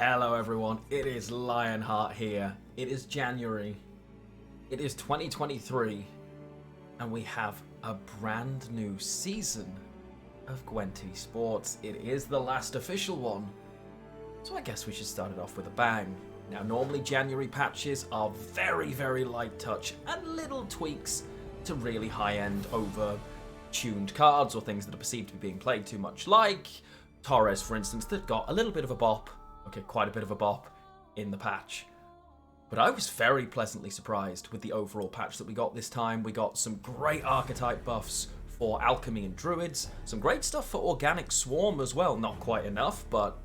Hello everyone, it is Lionheart here. It is January. It is 2023. And we have a brand new season of Gwent Esports. It is the last official one. So I guess we should start it off with a bang. Now normally January patches are very light touch and little tweaks to really high-end over-tuned cards or things that are perceived to be being played too much, like Torres, for instance, that got a little bit of a bop. Okay, quite a bit of a bop in the patch. But I was very pleasantly surprised with the overall patch that we got this time. We got some great archetype buffs for Alchemy and Druids. Some great stuff for Organic Swarm as well. Not quite enough, but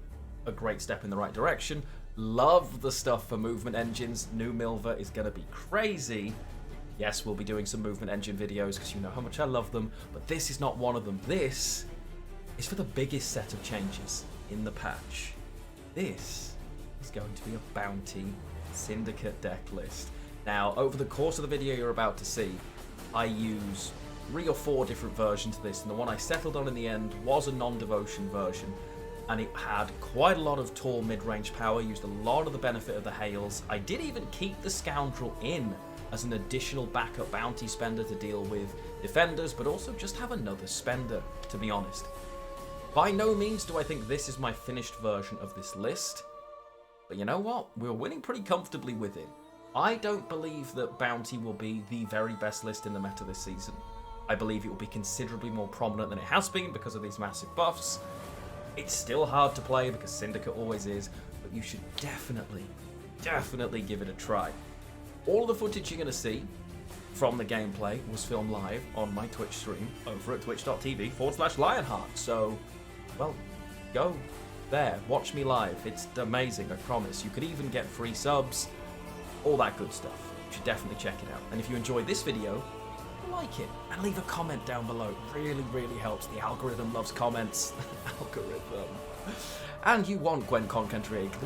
a great step in the right direction. Love the stuff for movement engines. New Milva is going to be crazy. Yes, we'll be doing some movement engine videos because you know how much I love them. But this is not one of them. This is for the biggest set of changes in the patch. This is going to be a Bounty Syndicate deck list. Now, over the course of the video you're about to see, I use 3 or 4 different versions of this, and the one I settled on in the end was a non-devotion version, and it had quite a lot of tall mid-range power, used a lot of the benefit of the hails. I did even keep the Scoundrel in as an additional backup bounty spender to deal with defenders, but also just have another spender, to be honest. By no means do I think this is my finished version of this list, but you know what? We're winning pretty comfortably with it. I don't believe that Bounty will be the very best list in the meta this season. I believe it will be considerably more prominent than it has been because of these massive buffs. It's still hard to play because Syndicate always is, but you should definitely give it a try. All of the footage you're going to see from the gameplay was filmed live on my Twitch stream over at twitch.tv/Lionheart. So, well, go there, watch me live. It's amazing, I promise. You could even get free subs, all that good stuff. You should definitely check it out. And if you enjoyed this video, like it and leave a comment down below. It really helps. The algorithm loves comments. Algorithm. And you want Gwent content creators.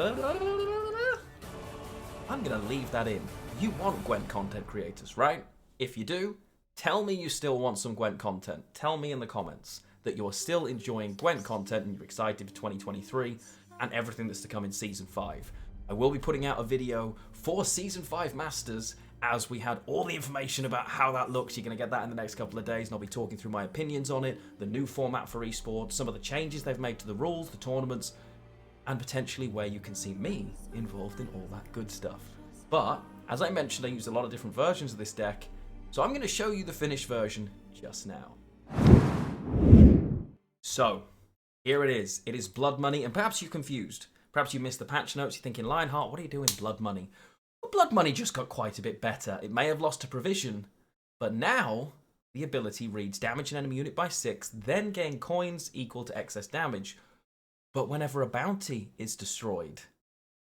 I'm gonna leave that in. You want Gwent content creators, right? If you do, tell me you still want some Gwent content. Tell me in the comments that you're still enjoying Gwent content and you're excited for 2023 and everything that's to come in Season 5. I will be putting out a video for Season 5 Masters as we had all the information about how that looks. You're going to get that in the next couple of days, and I'll be talking through my opinions on it, the new format for esports, some of the changes they've made to the rules, the tournaments, and potentially where you can see me involved in all that good stuff. But, as I mentioned, I used a lot of different versions of this deck, so I'm going to show you the finished version just now. So, here it is. It is Blood Money, and perhaps you're confused. Perhaps you missed the patch notes. You're thinking, Lionheart, what are you doing, Blood Money? Well, Blood Money just got quite a bit better. It may have lost to Provision, but now the ability reads damage an enemy unit by 6, then gain coins equal to excess damage. But whenever a bounty is destroyed,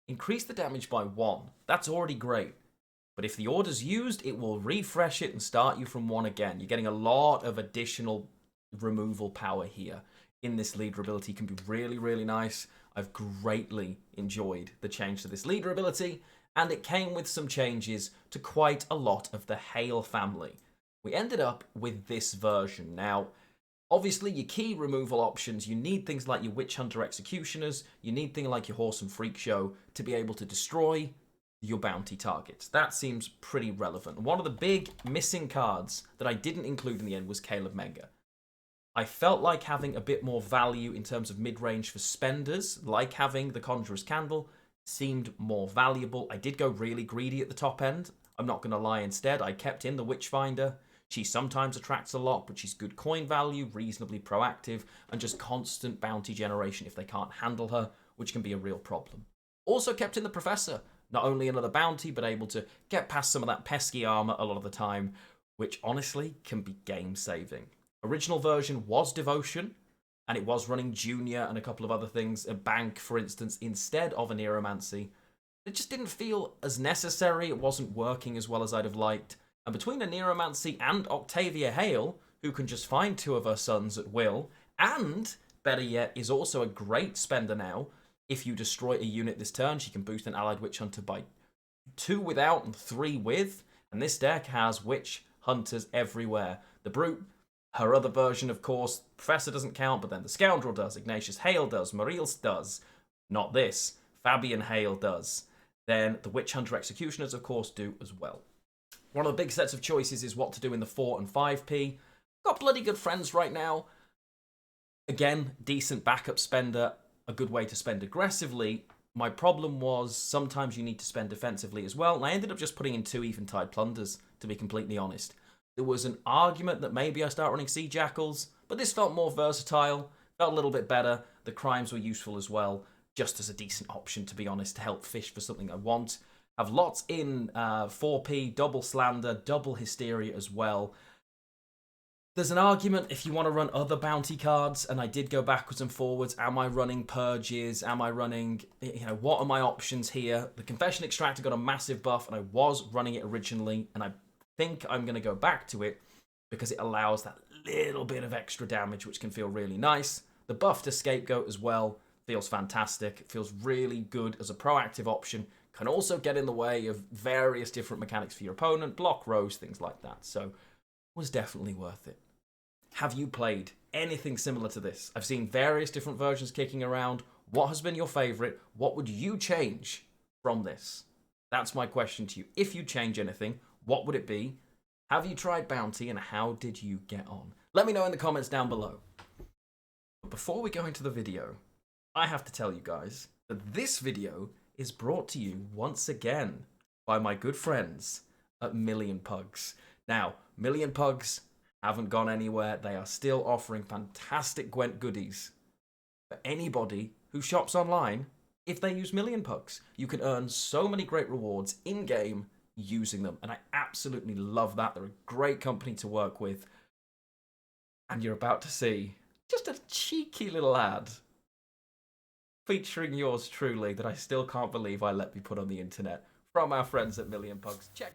increase the damage by 1. That's already great. But if the order's used, it will refresh it and start you from 1 again. You're getting a lot of additional removal power here in this leader ability. Can be really nice. I've greatly enjoyed the change to this leader ability, and it came with some changes to quite a lot of the Hail family. We ended up with this version. Now, obviously your key removal options, you need things like your Witch Hunter Executioners, you need things like your Horse and Freak Show to be able to destroy your bounty targets. That seems pretty relevant. One of the big missing cards that I didn't include in the end was Caleb Menga. I felt like having a bit more value in terms of mid-range for spenders, like having the Conjurer's Candle, seemed more valuable. I did go really greedy at the top end. I'm not going to lie. Instead, I kept in the Witchfinder. She sometimes attracts a lot, but she's good coin value, reasonably proactive, and just constant bounty generation if they can't handle her, which can be a real problem. Also kept in the Professor. Not only another bounty, but able to get past some of that pesky armor a lot of the time, which honestly can be game-saving. Original version was Devotion, and it was running Junior and a couple of other things, a Bank, for instance, instead of a Neuromancy. It just didn't feel as necessary, it wasn't working as well as I'd have liked, and between a Neuromancy and Octavia Hale, who can just find 2 of her sons at will, and, better yet, is also a great spender now. If you destroy a unit this turn, she can boost an allied Witch Hunter by 2 without and 3 with, and this deck has Witch Hunters everywhere. The Brute, her other version, of course, Professor doesn't count, but then the Scoundrel does, Ignatius Hale does, Mariels does. Not this. Fabian Hale does, then the Witch Hunter Executioners, of course, do as well. One of the big sets of choices is what to do in the 4 and 5p. Got bloody good friends right now. Again, decent backup spender, a good way to spend aggressively. My problem was sometimes you need to spend defensively as well, and I ended up just putting in 2 Eventide Plunders, to be completely honest. There was an argument that maybe I start running Sea Jackals, but this felt more versatile, felt a little bit better. The crimes were useful as well, just as a decent option, to be honest, to help fish for something I want. Have lots in 4p, double Slander, double Hysteria as well. There's an argument if you want to run other bounty cards, and I did go backwards and forwards. Am I running Purges? Am I running, what are my options here? The Confession Extractor got a massive buff, and I was running it originally, and I think I'm going to go back to it because it allows that little bit of extra damage, which can feel really nice. The buff to Scapegoat as well feels fantastic. It feels really good as a proactive option. Can also get in the way of various different mechanics for your opponent, block rows, things like that. So, was definitely worth it. Have you played anything similar to this? I've seen various different versions kicking around. What has been your favorite? What would you change from this? That's my question to you. If you change anything, what would it be? Have you tried Bounty, and how did you get on? Let me know in the comments down below. But before we go into the video, I have to tell you guys that this video is brought to you once again by my good friends at Million Pugs. Now, Million Pugs haven't gone anywhere. They are still offering fantastic Gwent goodies for anybody who shops online if they use Million Pugs. You can earn so many great rewards in-game using them, and I absolutely love that. They're a great company to work with. And you're about to see just a cheeky little ad featuring yours truly that I still can't believe I let me put on the internet from our friends at Million Pugs. Check.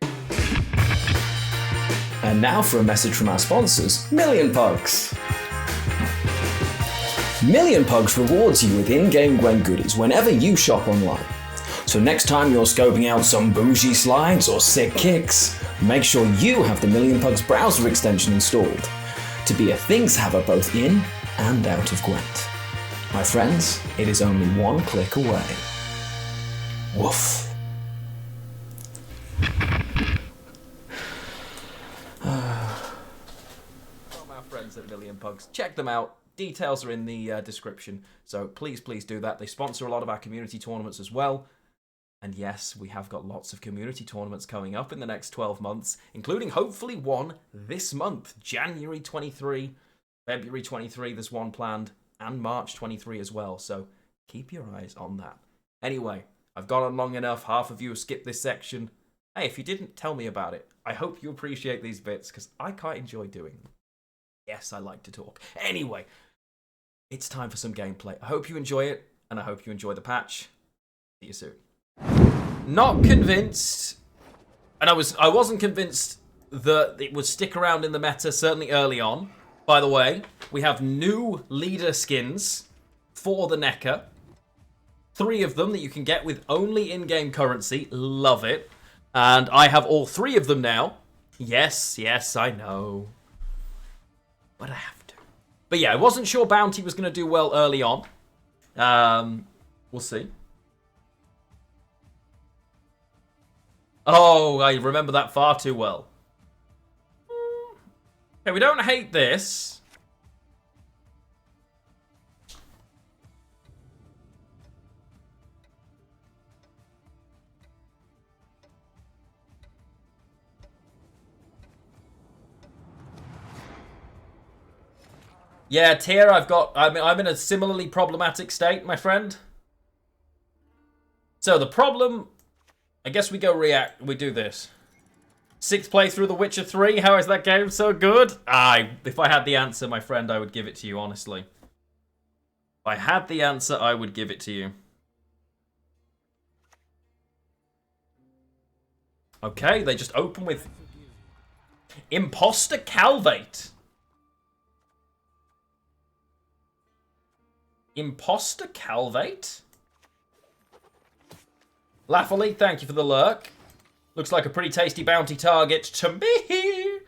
And now for a message from our sponsors, Million Pugs. Million Pugs rewards you with in-game Gwent goodies whenever you shop online. So next time you're scoping out some bougie slides or sick kicks, make sure you have the Million Pugs browser extension installed to be a things haver both in and out of Gwent. My friends, it is only one click away. Woof. From our friends at Million Pugs. Check them out. Details are in the description. So please, please do that. They sponsor a lot of our community tournaments as well. And yes, we have got lots of community tournaments coming up in the next 12 months, including hopefully one this month, January 23, February 23, there's one planned, and March 23 as well. So keep your eyes on that. Anyway, I've gone on long enough. Half of you have skipped this section. Hey, if you didn't, tell me about it. I hope you appreciate these bits, because I quite enjoy doing them. Yes, I like to talk. Anyway, it's time for some gameplay. I hope you enjoy it, and I hope you enjoy the patch. See you soon. Not convinced, and I wasn't convinced that it would stick around in the meta, certainly early on. By the way, we have new leader skins for the NECA. 3 of them that you can get with only in-game currency. Love it. And I have all 3 of them now. Yes, yes, I know. But I have to. But yeah, I wasn't sure Bounty was going to do well early on. We'll see. Oh, I remember that far too well. Okay, we don't hate this. Yeah, Tier, I'm in a similarly problematic state, my friend. So the problem, I guess we do this. 6th playthrough The Witcher 3, how is that game so good? If I had the answer, my friend, I would give it to you, honestly. If I had the answer, I would give it to you. Okay, they just open with Imposter Calvate. Imposter Calvate? Laffily, thank you for the lurk. Looks like a pretty tasty bounty target to me.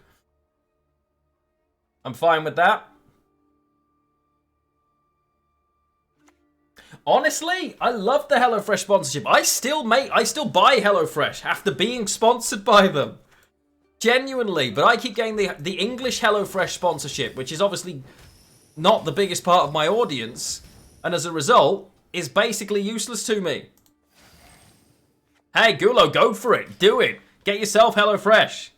I'm fine with that. Honestly, I love the HelloFresh sponsorship. I still buy HelloFresh after being sponsored by them. Genuinely, but I keep getting the English HelloFresh sponsorship, which is obviously not the biggest part of my audience, and as a result, is basically useless to me. Hey, Gulo, go for it. Do it. Get yourself HelloFresh.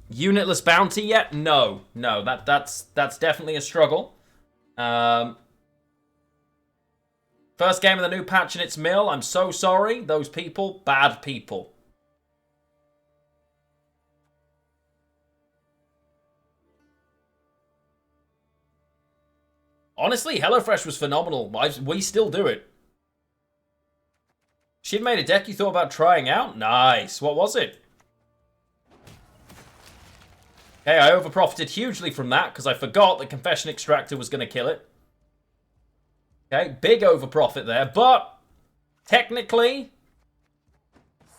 Unitless bounty yet? No. That's definitely a struggle. First game of the new patch in its mill. I'm so sorry. Those people, bad people. Honestly, HelloFresh was phenomenal. We still do it. She'd made a deck you thought about trying out? Nice. What was it? Okay, I overprofited hugely from that because I forgot that Confession Extractor was going to kill it. Okay, big overprofit there, but technically...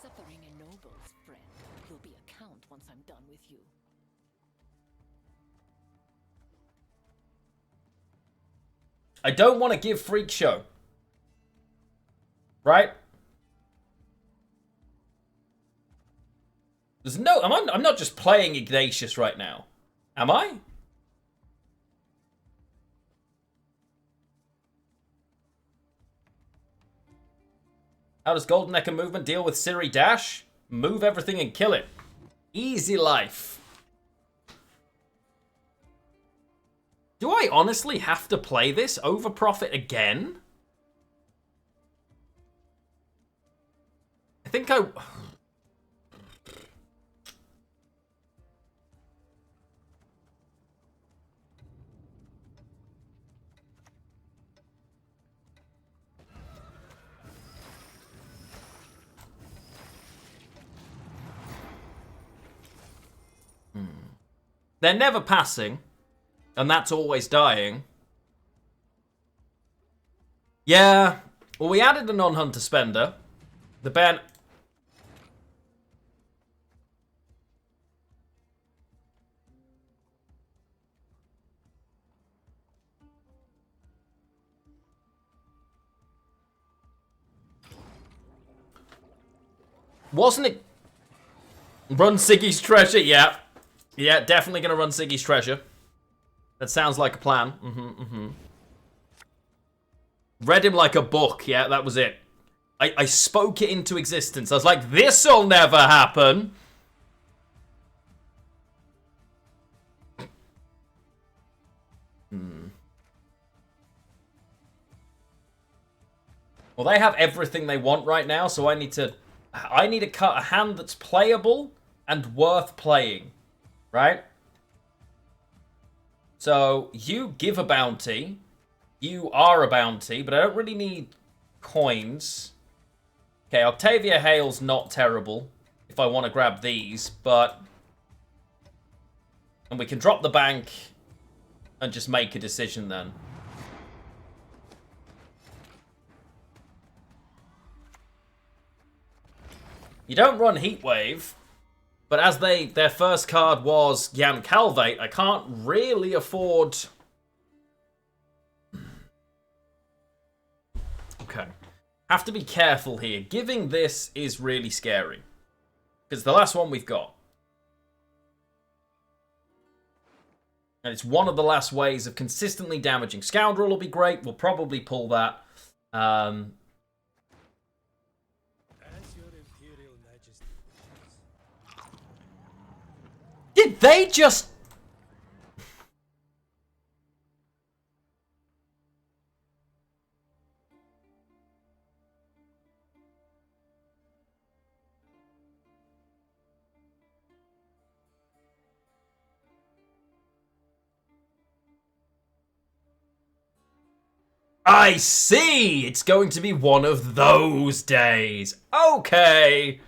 Suffering ennobles, friend. You'll be a count once I'm done with you. I don't want to give Freak Show. Right? There's no... I'm not just playing Ignatius right now. Am I? How does Golden Echo movement deal with Siri Dash? Move everything and kill it. Easy life. Do I honestly have to play this over profit again? I think I... They're never passing, and that's always dying. Yeah, well, we added a non-hunter spender. The ban... Wasn't it... Run Siggy's treasure? Yeah. Yeah, definitely gonna run Siggy's treasure. That sounds like a plan. Read him like a book. Yeah, that was it. I spoke it into existence. I was like, this'll never happen. Well, they have everything they want right now, so I need to cut a hand that's playable and worth playing. Right? So, you give a bounty. You are a bounty, but I don't really need coins. Okay, Octavia Hale's not terrible if I want to grab these, but... And we can drop the bank and just make a decision then. You don't run Heatwave. But as their first card was Jan Calvate, I can't really afford... Okay. Have to be careful here. Giving this is really scary. Because the last one we've got. And it's one of the last ways of consistently damaging. Scoundrel will be great. We'll probably pull that. Did they just... I see! It's going to be one of those days. Okay.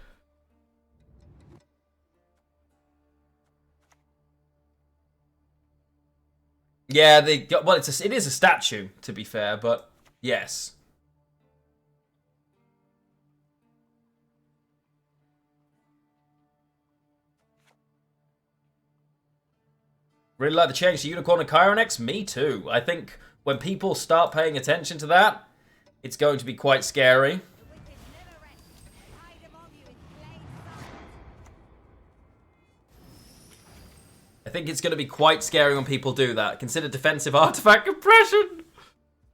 Yeah, it is a statue, to be fair, but yes. Really like the change to Unicorn and Chironex. Me too. I think when people start paying attention to that, it's going to be quite scary. I think it's going to be quite scary when people do that. Consider defensive artifact compression.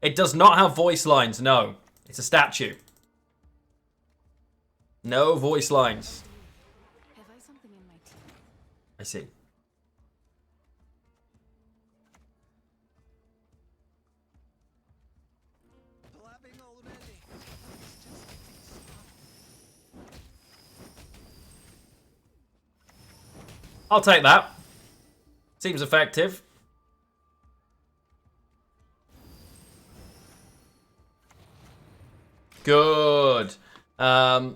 It does not have voice lines, no. It's a statue. No voice lines. Have I something in my tea? I see. I'll take that. Seems effective. Good. But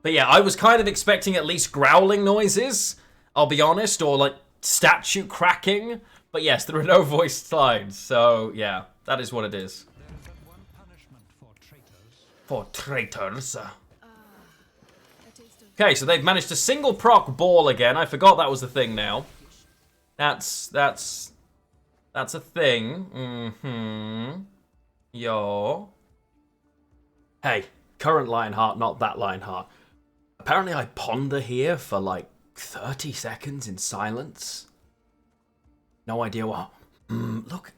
yeah, I was kind of expecting at least growling noises, I'll be honest, or like statue cracking. But yes, there are no voice lines, so yeah, that is what it is. For traitors. Okay, so they've managed to single proc ball again. I forgot that was the thing now. That's a thing. Mm-hmm. Yo. Hey, current Lionheart, not that Lionheart. Apparently I ponder here for like 30 seconds in silence. No idea what. Look.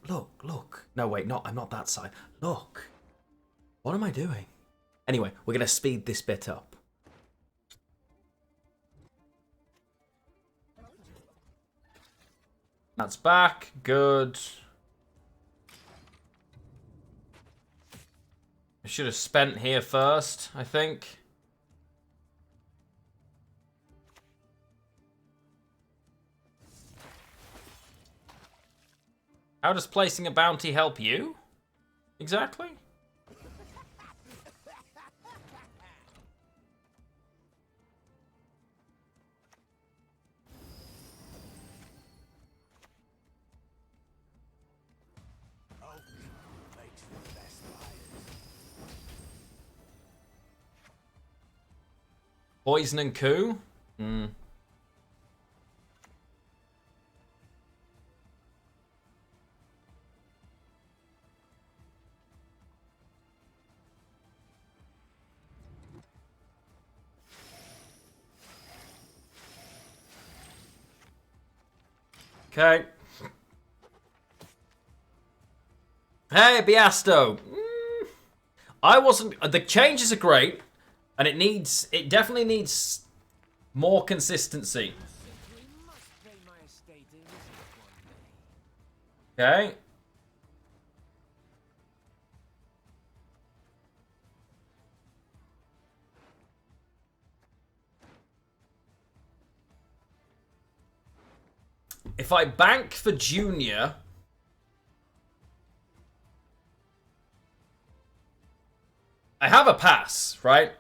No, wait, I'm not that side. Look. What am I doing? Anyway, we're going to speed this bit up. That's back. Good. I should have spent here first, I think. How does placing a bounty help you? Exactly? Poison and coup? Okay. Hey, Biasto. I wasn't... The changes are great. And it definitely needs more consistency. Okay. If I bank for Junior... I have a pass, right?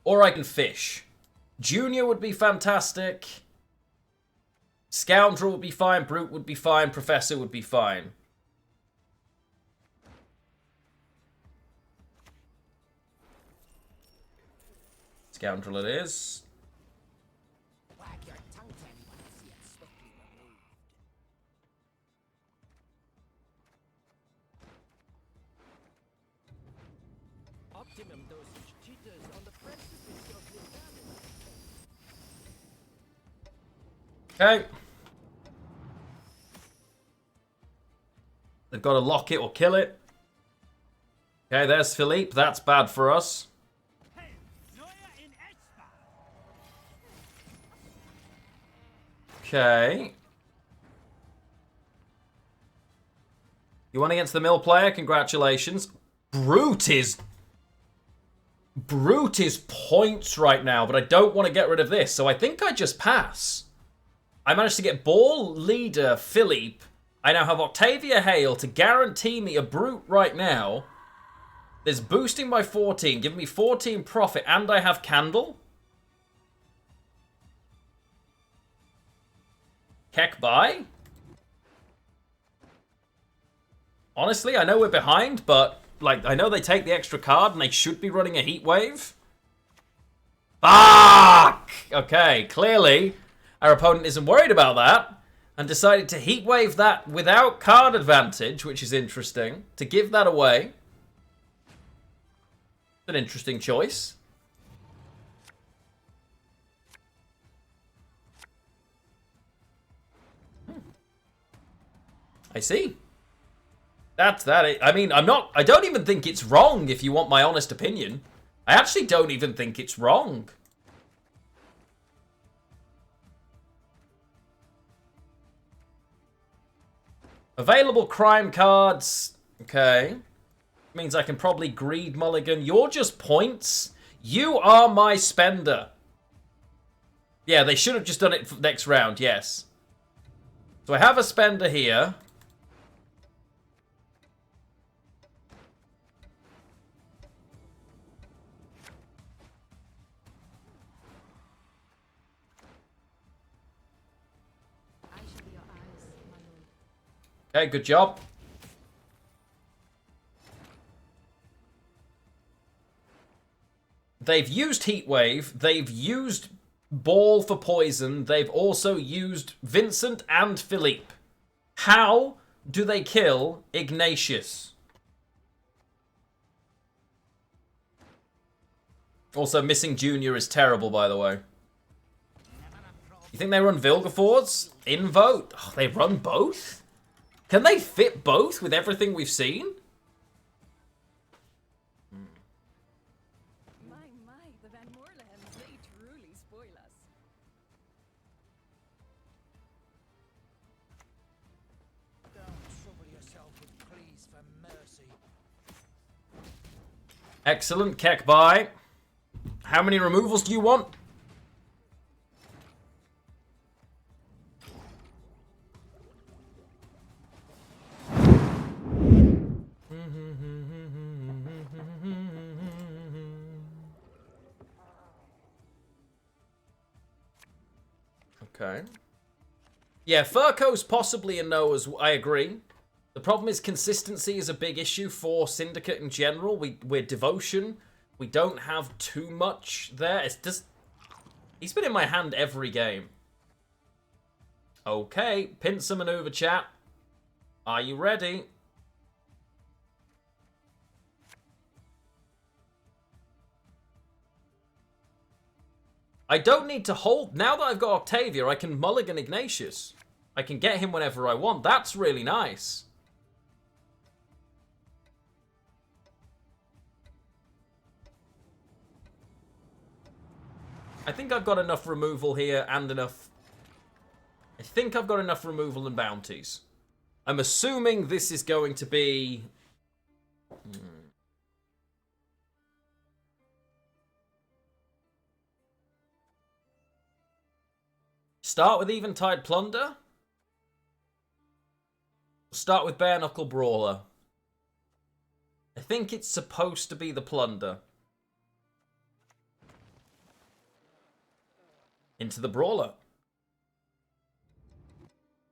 Or I can fish. Junior would be fantastic. Scoundrel would be fine. Brute would be fine. Professor would be fine. Scoundrel it is. Okay. They've got to lock it or kill it. Okay, there's Philippe. That's bad for us. Okay. You won against the mill player. Congratulations. Brute is points right now, but I don't want to get rid of this, so I think I just pass. I managed to get Ball, Leader, Philippe. I now have Octavia Hale to guarantee me a Brute right now. There's boosting by 14, giving me 14 profit, and I have Candle. Keck by. Honestly, I know we're behind, but like I know they take the extra card and they should be running a Heat Wave. Fuck! Okay, clearly our opponent isn't worried about that. and decided to heatwave that without card advantage, which is interesting, to give that away. An interesting choice. I see. That's that. I mean, I don't even think it's wrong, if you want my honest opinion. I actually don't even think it's wrong. Available crime cards. Okay. Means I can probably greed mulligan. You're just points. You are my spender. Yeah, they should have just done it for next round, yes. So I have a spender here. Okay, good job. They've used Heatwave. They've used Ball for poison. They've also used Vincent and Philippe. How do they kill Ignatius? Also, missing Junior is terrible, by the way. You think they run Vilgefords? Invote? Oh, they run both? Can they fit both with everything we've seen? The Van Moorlands, they truly spoil us. Don't trouble yourself with pleas for mercy. Excellent, Keck by. How many removals do you want? Okay. Yeah, Furco's possibly a no, as I agree. The problem is consistency is a big issue for Syndicate in general. We're devotion. We don't have too much there. It's just... He's been in my hand every game. Okay, Pincer maneuver, chat. Are you ready? I don't need to hold... Now that I've got Octavia, I can mulligan Ignatius. I can get him whenever I want. That's really nice. I think I've got enough removal here and enough... I think I've got enough removal and bounties. I'm assuming this is going to be... Start with Eventide Plunder. Start with Bare Knuckle Brawler. I think it's supposed to be the Plunder. Into the Brawler.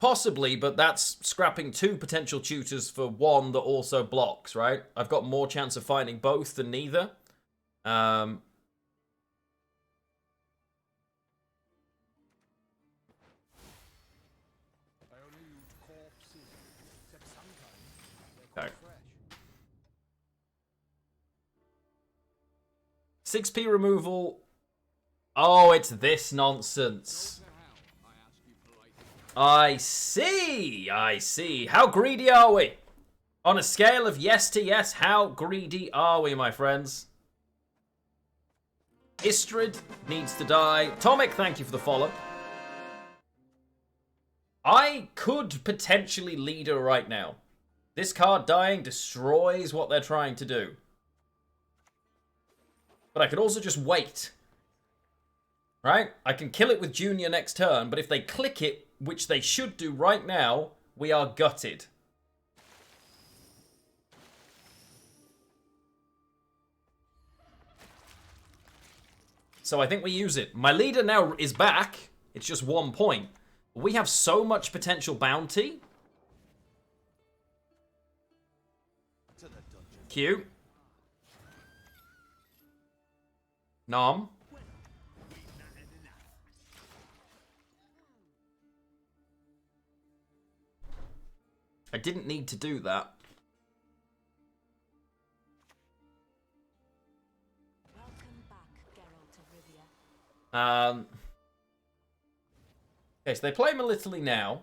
Possibly, but that's scrapping 2 potential tutors for 1 that also blocks, right? I've got more chance of finding both than neither. Okay. 6p removal. Oh, it's this nonsense. I see. I see. How greedy are we? On a scale of yes to yes, how greedy are we, my friends? Istrid needs to die. Tomic, thank you for the follow. I could potentially lead her right now. This card dying destroys what they're trying to do. But I could also just wait. Right? I can kill it with Junior next turn, but if they click it, which they should do right now, we are gutted. So I think we use it. My leader now is back. It's just 1 point. We have so much potential bounty. Q. Nom. I didn't need to do that. Welcome back, Geralt of Rivia. Okay, so they play Melitelle now.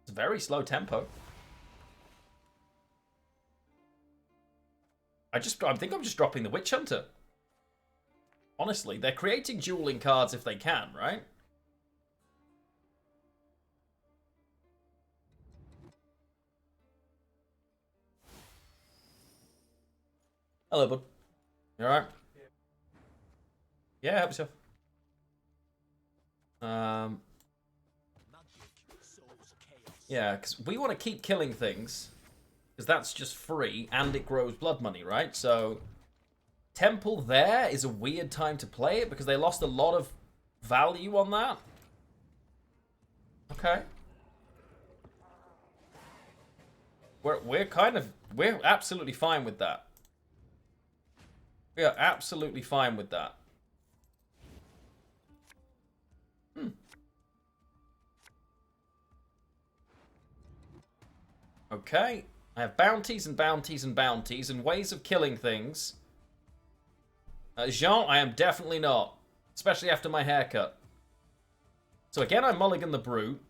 It's a very slow tempo. I think I'm just dropping the Witch Hunter. Honestly, they're creating dueling cards if they can, right? Hello, bud. You alright? Yeah, help yourself. Yeah, because we want to keep killing things. Because that's just free, and it grows blood money, right? So, Temple there is a weird time to play it, because they lost a lot of value on that. Okay. We're absolutely fine with that. We are absolutely fine with that. Okay. I have bounties and bounties and bounties and ways of killing things. Jean, I am definitely not. Especially after my haircut. So again, I mulligan the Brute.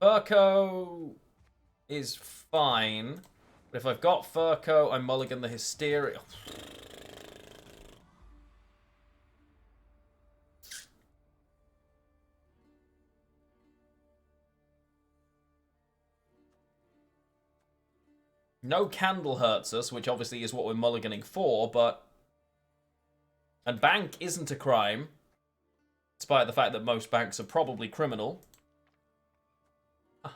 Furco is fine. But if I've got Furco, I mulligan the Hysteria. No Candle hurts us, which obviously is what we're mulliganing for, but... And bank isn't a crime, despite the fact that most banks are probably criminal. The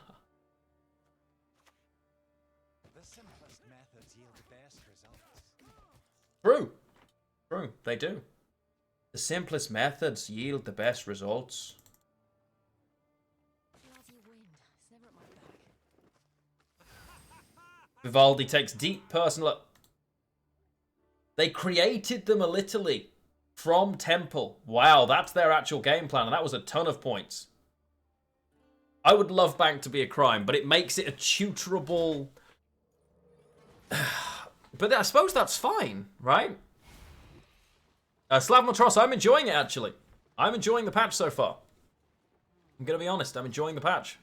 simplest methods yield the best results. True. True, they do. The simplest methods yield the best results. Bloody wind. It's never at my back. Vivaldi takes deep personal... They created the Melitelle from Temple. Wow, that's their actual game plan, and that was a ton of points. I would love bank to be a crime, but it makes it a tutorable... But I suppose that's fine, right? Slavmotros, I'm enjoying it, actually. I'm enjoying the patch so far. I'm going to be honest, I'm enjoying the patch.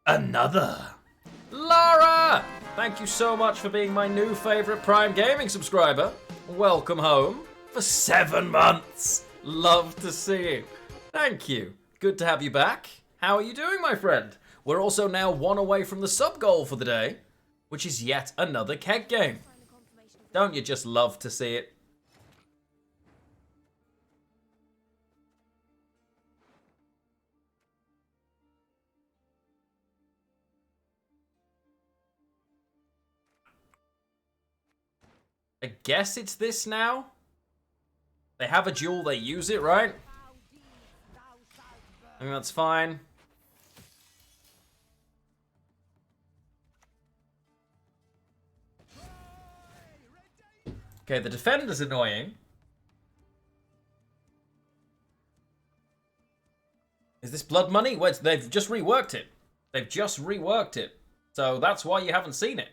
Another. Lara! Thank you so much for being my new favourite Prime Gaming subscriber. Welcome home for 7 months. Love to see you. Thank you. Good to have you back. How are you doing, my friend? We're also now 1 away from the sub goal for the day, which is yet another keg game. Don't you just love to see it? I guess it's this now? They have a duel, they use it, right? I think that's fine. Okay, the defender's annoying. Is this blood money? Wait, they've just reworked it. They've just reworked it. So that's why you haven't seen it.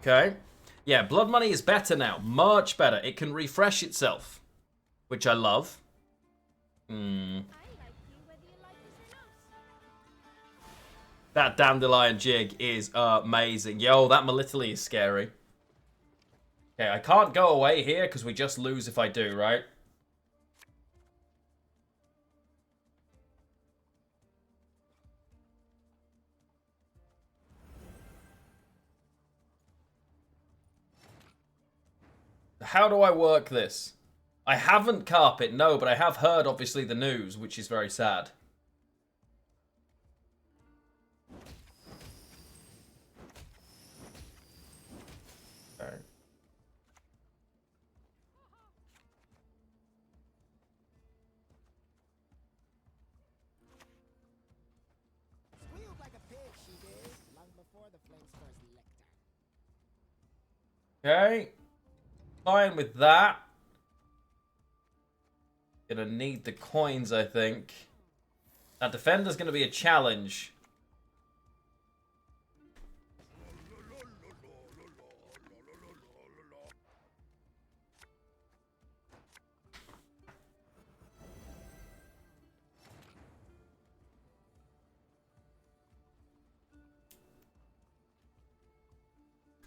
Okay. Yeah, blood money is better now. Much better. It can refresh itself, which I love. That dandelion jig is amazing. Yo, that Melitelle is scary. Okay, I can't go away here because we just lose if I do, right? How do I work this? I haven't carpet, no, but I have heard, obviously, the news, which is very sad. Okay. Squealed like a pig, she did, long before the flames first licked her. Okay. Fine with that. Gonna need the coins, I think. That defender's gonna be a challenge.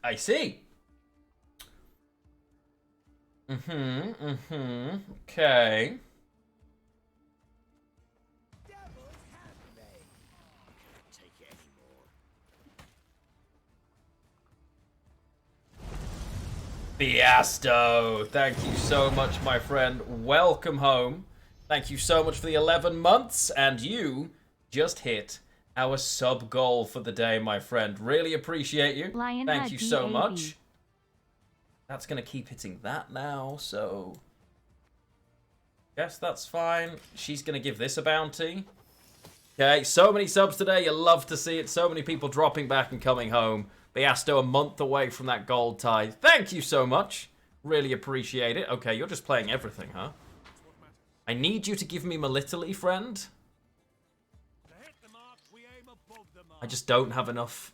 I see. Okay. Devil's handmaid. Can't take it anymore. Fiasto, thank you so much, my friend. Welcome home. Thank you so much for the 11 months, and you just hit our sub goal for the day, my friend. Really appreciate you. Thank you so much. That's going to keep hitting that now, so... Guess that's fine. She's going to give this a bounty. Okay, so many subs today. You love to see it. So many people dropping back and coming home. Biasto a month away from that gold tithe. Thank you so much. Really appreciate it. Okay, you're just playing everything, huh? I need you to give me Melitelle, friend. I just don't have enough.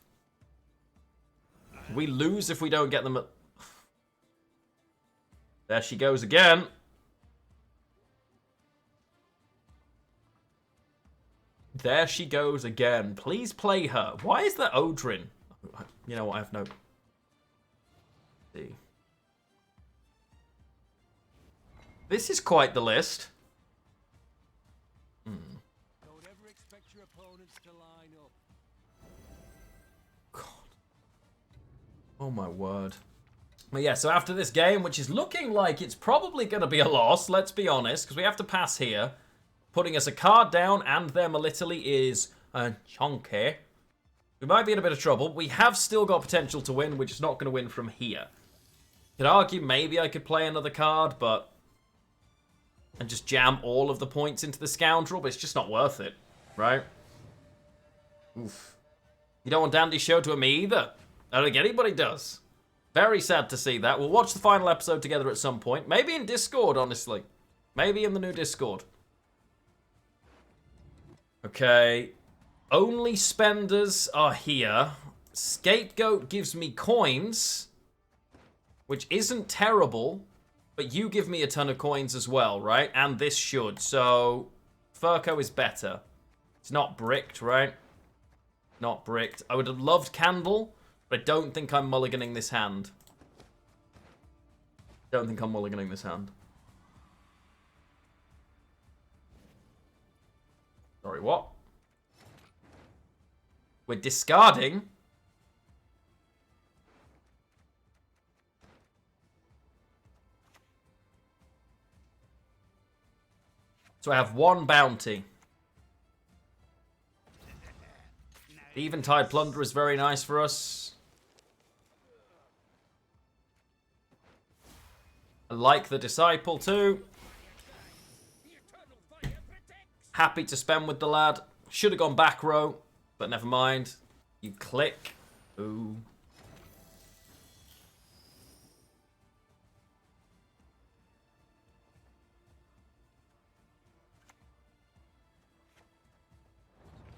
We lose if we don't get them. There she goes again. There she goes again. Please play her. Why is there Odrin? You know what? I have no... See. This is quite the list. Don't ever expect your opponents to line up. God. Oh my word. But yeah, so after this game, which is looking like it's probably going to be a loss, let's be honest, because we have to pass here, putting us a card down, and their Melitelle is chunky. We might be in a bit of trouble. We have still got potential to win. We're just not going to win from here. Could argue maybe I could play another card, but... and just jam all of the points into the scoundrel, but it's just not worth it, right? Oof. You don't want Dandy Show to me either. I don't think anybody does. Very sad to see that. We'll watch the final episode together at some point. Maybe in Discord, honestly. Maybe in the new Discord. Okay. Only spenders are here. Scapegoat gives me coins, which isn't terrible, but you give me a ton of coins as well, right? And this should. So, Furco is better. It's not bricked, right? Not bricked. I would have loved Candle, but I don't think I'm mulliganing this hand. Don't think I'm mulliganing this hand. Sorry, what? We're discarding. So I have one bounty. The Eventide Plunder is very nice for us. I like the Disciple too. Happy to spend with the lad. Should have gone back row, but never mind. You click. Ooh.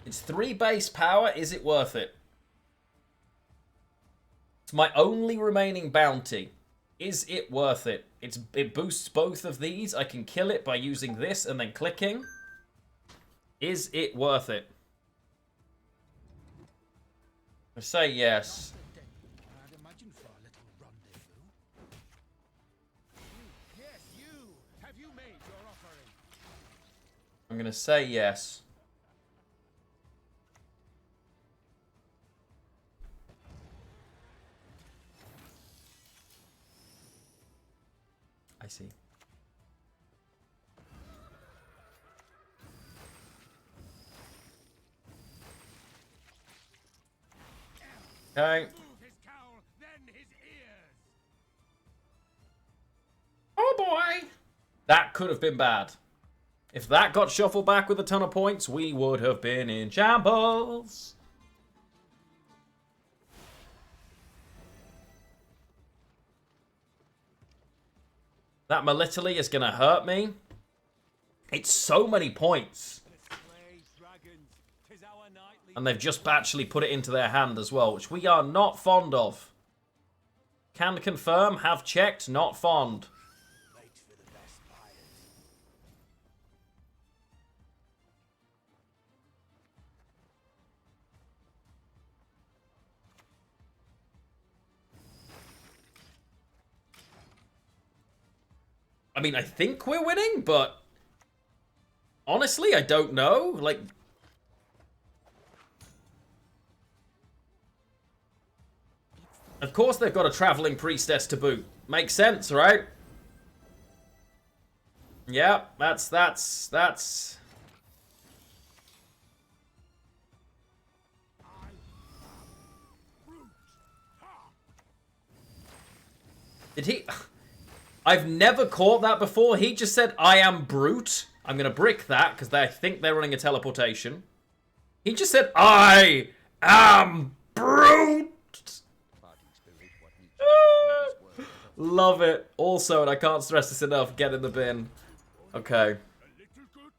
It's 3 base power. Is it worth it? It's my only remaining bounty. Is it worth it? It boosts both of these. I can kill it by using this and then clicking. Is it worth it? I say yes. I'd imagine for a little rendezvous. Yes, you. Have you made your offering? I'm gonna say yes. I see. Okay. Move his cowl, then his ears. Oh boy! That could have been bad. If that got shuffled back with a ton of points, we would have been in shambles. That Melitelle is going to hurt me. It's so many points. Slay dragons. 'Tis our nightly. And they've just actually put it into their hand as well, which we are not fond of. Can confirm, have checked, not fond. Wait for the best buyers. I mean, I think we're winning, but honestly, I don't know. Like, of course they've got a traveling priestess to boot. Makes sense, right? Yeah, that's. Did he? I've never caught that before. He just said, I am brute. I'm going to brick that because I think they're running a teleportation. He just said, I am brute. Love it. Also, and I can't stress this enough, get in the bin. Okay.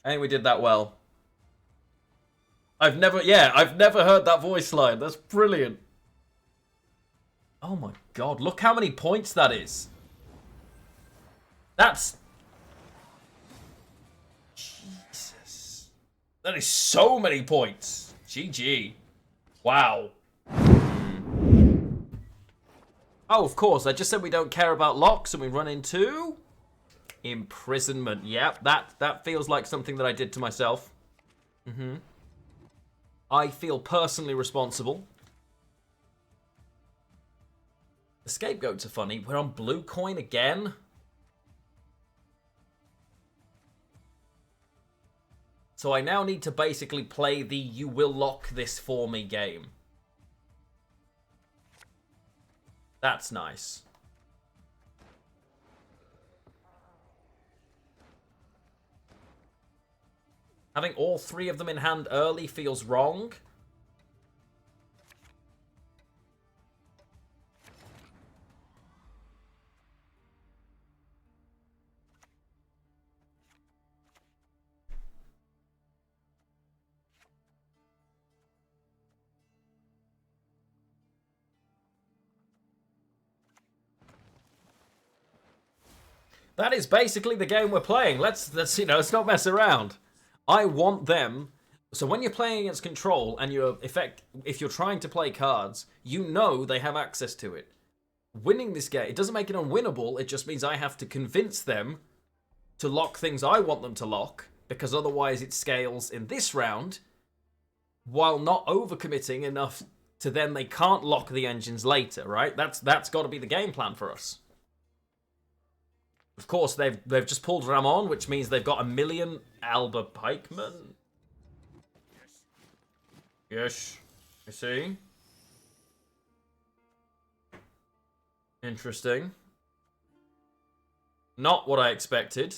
I think we did that well. I've never heard that voice line. That's brilliant. Oh my god, look how many points that is. That's... Jesus. That is so many points. GG. Wow. Oh, of course, I just said we don't care about locks and we run into... Imprisonment. Yep, that feels like something that I did to myself. I feel personally responsible. The scapegoats are funny. We're on blue coin again. So I now need to basically play the you will lock this for me game. That's nice. Having all three of them in hand early feels wrong. That is basically the game we're playing. Let's let's not mess around. I want them. So when you're playing against Control and if you're trying to play cards, you know they have access to it. Winning this game, it doesn't make it unwinnable. It just means I have to convince them to lock things I want them to lock, because otherwise it scales in this round while not overcommitting enough to then they can't lock the engines later, right? That's got to be the game plan for us. Of course, they've just pulled Ramon, which means they've got 1 million Alba Pikemen. Yes. You see? Interesting. Not what I expected.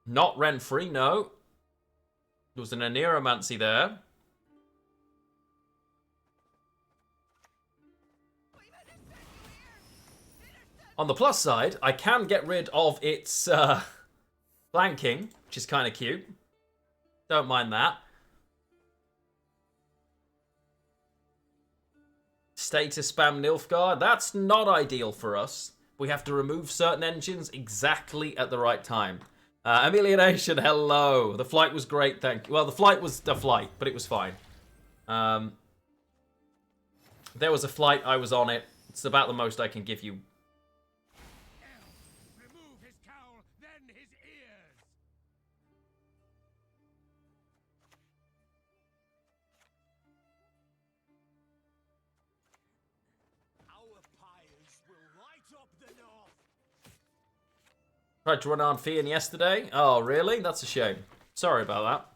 Not rent-free, no. There was an Aneromancy there. On the plus side, I can get rid of its flanking, which is kind of cute. Don't mind that. Status spam Nilfgaard. That's not ideal for us. We have to remove certain engines exactly at the right time. Amelionation, hello. The flight was great, thank you. Well, the flight was a flight, but it was fine. There was a flight, I was on it. It's about the most I can give you. Remove his cowl, then his ears. Our pyres will light up the north. Tried to run on Fian yesterday. Oh, really? That's a shame. Sorry about that.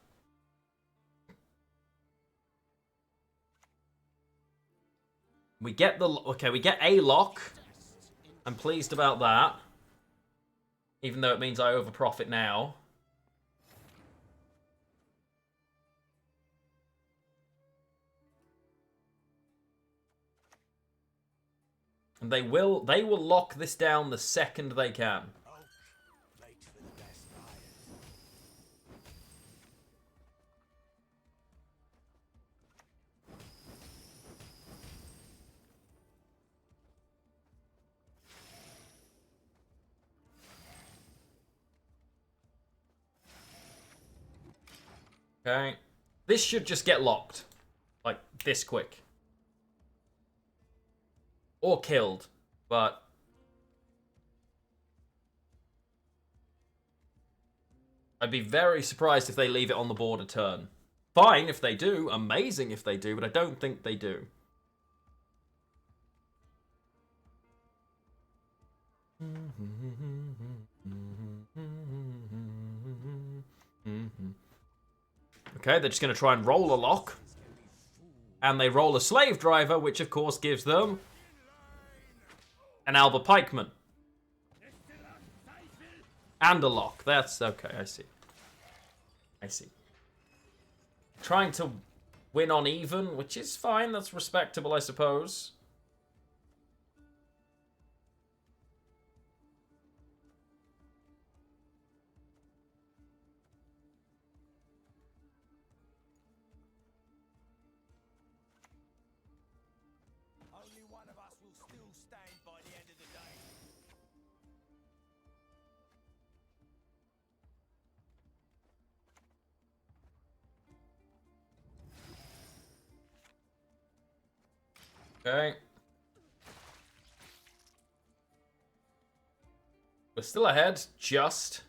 We get the... Okay, we get a lock. I'm pleased about that. Even though it means I overprofit now. And they will lock this down the second they can. Okay. This should just get locked. Like, this quick. Or killed. But... I'd be very surprised if they leave it on the board a turn. Fine if they do. Amazing if they do. But I don't think they do. Okay, they're just going to try and roll a lock. And they roll a slave driver, which of course gives them an Alba Pikeman. And a lock. That's okay, I see. I see. Trying to win on even, which is fine. That's respectable, I suppose. Okay. We're still ahead, just.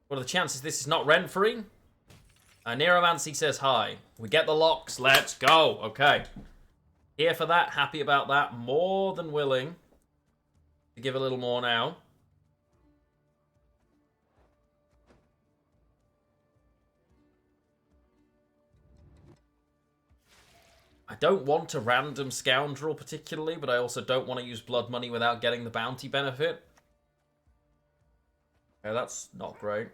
What are the chances this is not rent-free? Neuromancy says hi. We get the locks, let's go. Okay. Here for that, happy about that. More than willing to give a little more now. I don't want a random scoundrel particularly, but I also don't want to use blood money without getting the bounty benefit. Yeah, that's not great.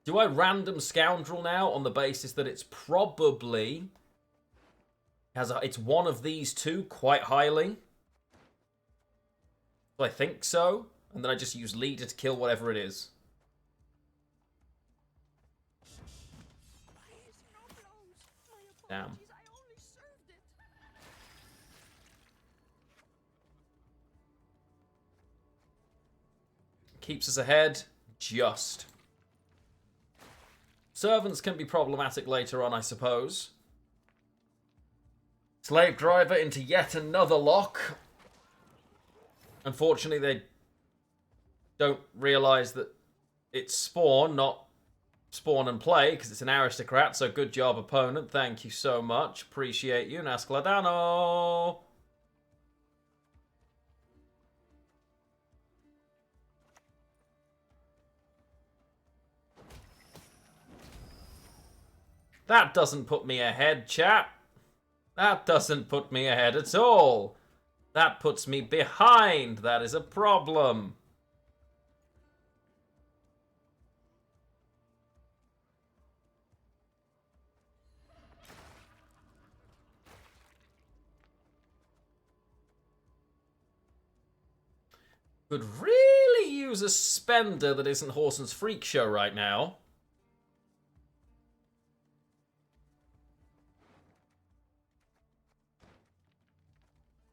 Do I random scoundrel now on the basis that it's probably it's one of these two quite highly? Do I think so? And then I just use leader to kill whatever it is. Damn. Keeps us ahead, just. Servants can be problematic later on, I suppose. Slave driver into yet another lock. Unfortunately, they don't realise that it's spawn, not spawn and play, because it's an aristocrat, so good job, opponent. Thank you so much. Appreciate you, Nascladano. That doesn't put me ahead, chat. That doesn't put me ahead at all. That puts me behind. That is a problem. Could really use a spender that isn't Horson's Freak Show right now.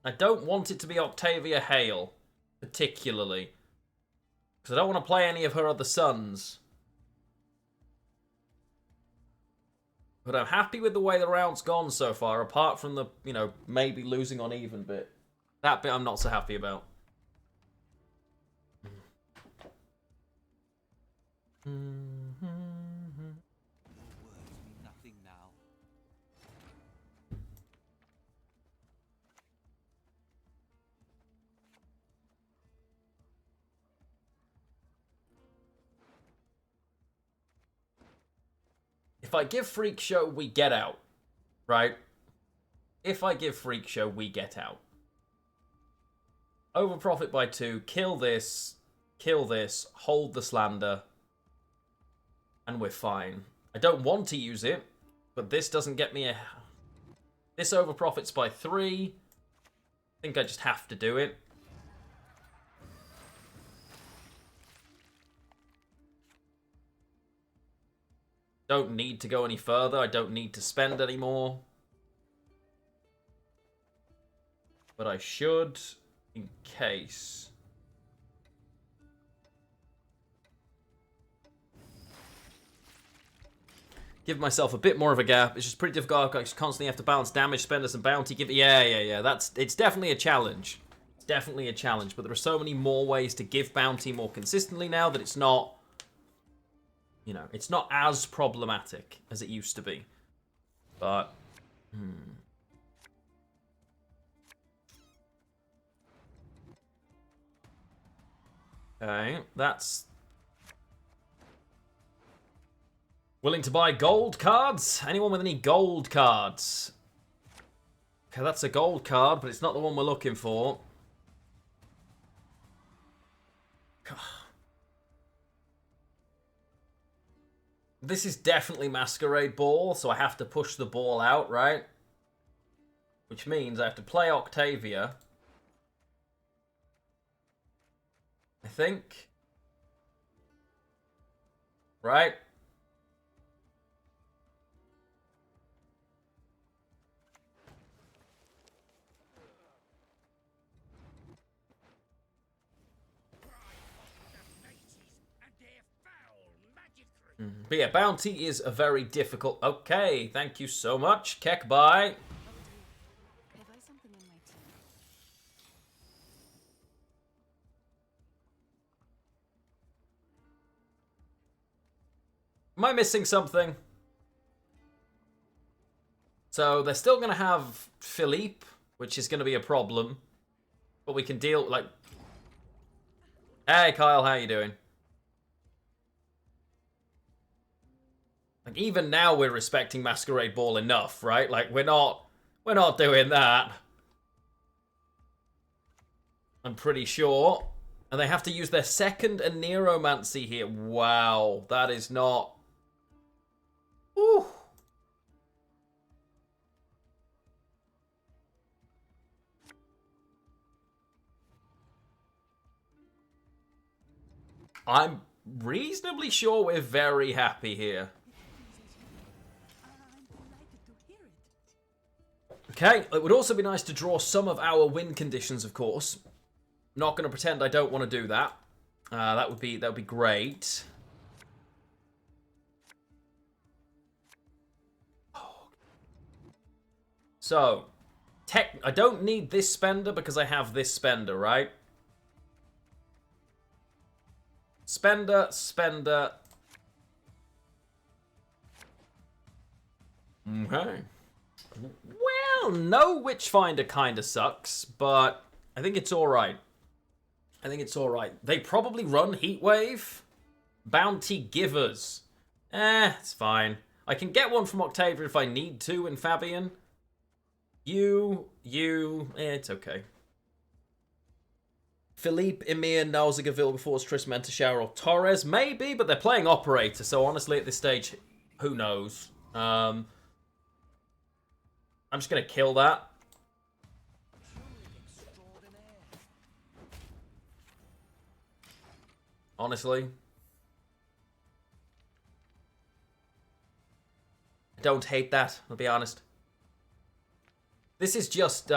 I don't want it to be Octavia Hale, particularly. Because I don't want to play any of her other sons. But I'm happy with the way the round's gone so far, apart from the, you know, maybe losing on even bit. That bit I'm not so happy about. If I give Freak Show, we get out. Right? If I give Freak Show, we get out. Over profit by 2, kill this, hold the slander, and we're fine. I don't want to use it, but this doesn't get me a... This over profits by 3. I think I just have to do it. Don't need to go any further. I don't need to spend any more. But I should, in case. Give myself a bit more of a gap. It's just pretty difficult. I constantly have to balance damage, spenders, and bounty. Yeah. It's definitely a challenge. It's definitely a challenge. But there are so many more ways to give bounty more consistently now that it's not, you know, it's not as problematic as it used to be. But, okay, that's... Willing to buy gold cards? Anyone with any gold cards? Okay, that's a gold card, but it's not the one we're looking for. This is definitely Masquerade Ball, so I have to push the ball out, right? Which means I have to play Octavia. I think. Right? But yeah, Bounty is a very difficult... Okay, thank you so much. Keck, bye. Have I something in my tea? Am I missing something? So they're still going to have Philippe, which is going to be a problem. But we can deal... like. Hey, Kyle, how you doing? Like, even now we're respecting Masquerade Ball enough, right? Like, we're not doing that. I'm pretty sure. And they have to use their second Aneromancy here. Wow, that is not... Ooh. I'm reasonably sure we're very happy here. Okay, it would also be nice to draw some of our win conditions, of course. Not going to pretend I don't want to do that. That would be great. So, I don't need this spender because I have this spender, right? Spender. Okay. Well, no Witchfinder kind of sucks, but I think it's alright. They probably run Heatwave. Bounty Givers. It's fine. I can get one from Octavia if I need to in Fabian. It's okay. Philippe, Emir, Nalziga, Vilgeforce, Tristan, Shower, or Torres. Maybe, but they're playing Operator, so honestly at this stage, who knows? I'm just going to kill that. Honestly. I don't hate that, I'll be honest. This is just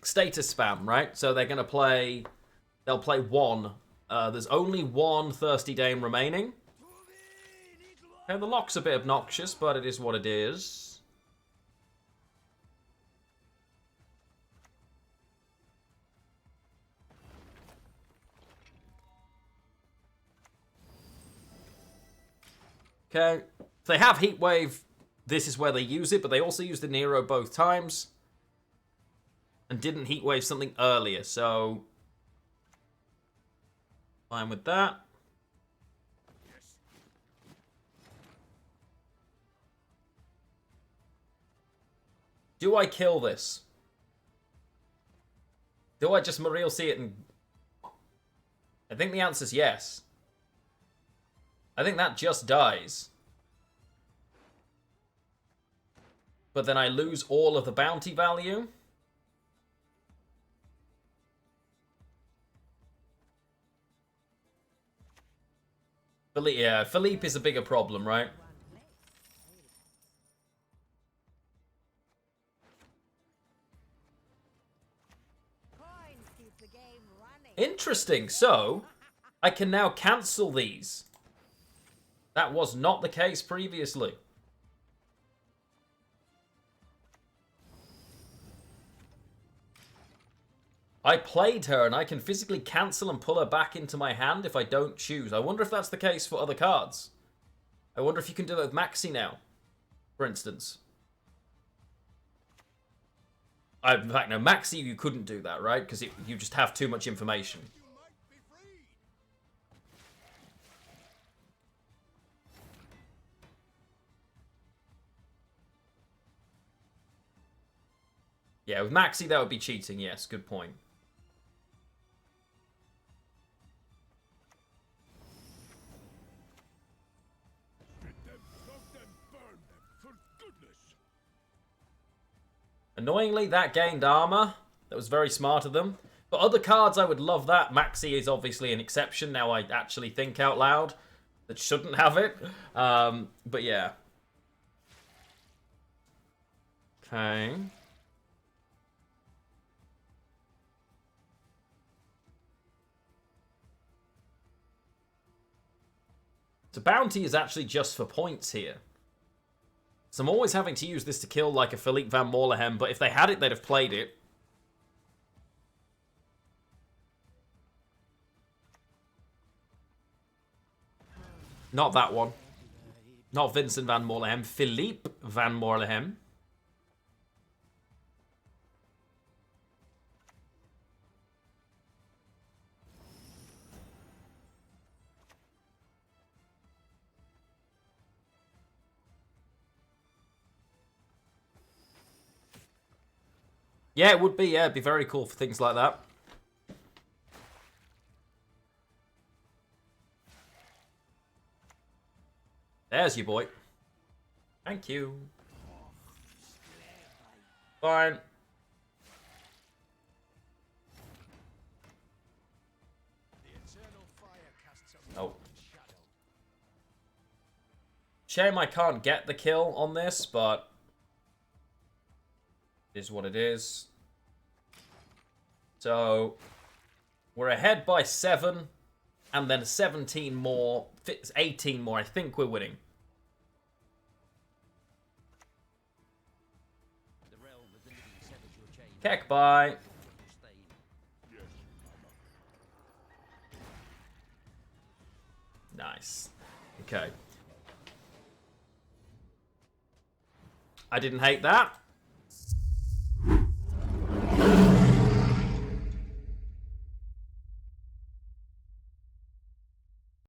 status spam, right? So they're going to play... They'll play one. There's only one Thirsty Dame remaining. And the lock's a bit obnoxious, but it is what it is. Okay, if they have Heatwave, this is where they use it, but they also used the Nero both times. And didn't Heatwave something earlier, so... Fine with that. Do I kill this? Do I just Mariel see it and... I think the answer's yes. I think that just dies. But then I lose all of the bounty value. Yeah, Philippe is a bigger problem, right? Interesting. So, I can now cancel these. That was not the case previously. I played her and I can physically cancel and pull her back into my hand if I don't choose. I wonder if that's the case for other cards. I wonder if you can do that with Maxi now, for instance. In fact, no, Maxi you couldn't do that, right? Because you just have too much information. Yeah, with Maxi that would be cheating, yes, good point. Annoyingly, that gained armor. That was very smart of them. But other cards, I would love that. Maxi is obviously an exception. Now I actually think out loud. That shouldn't have it. But yeah. Okay. So bounty is actually just for points here. So I'm always having to use this to kill like a Philippe Van Morlehem, but if they had it, they'd have played it. Not that one. Not Vincent Van Morlehem. Philippe Van Morlehem. Yeah, it would be. Yeah, it'd be very cool for things like that. There's you, boy. Thank you. Fine. Oh. Shame I can't get the kill on this, but it is what it is. So we're ahead by 7, and then 17 more, 18 more. I think we're winning. Keck, bye. Nice. Okay. I didn't hate that.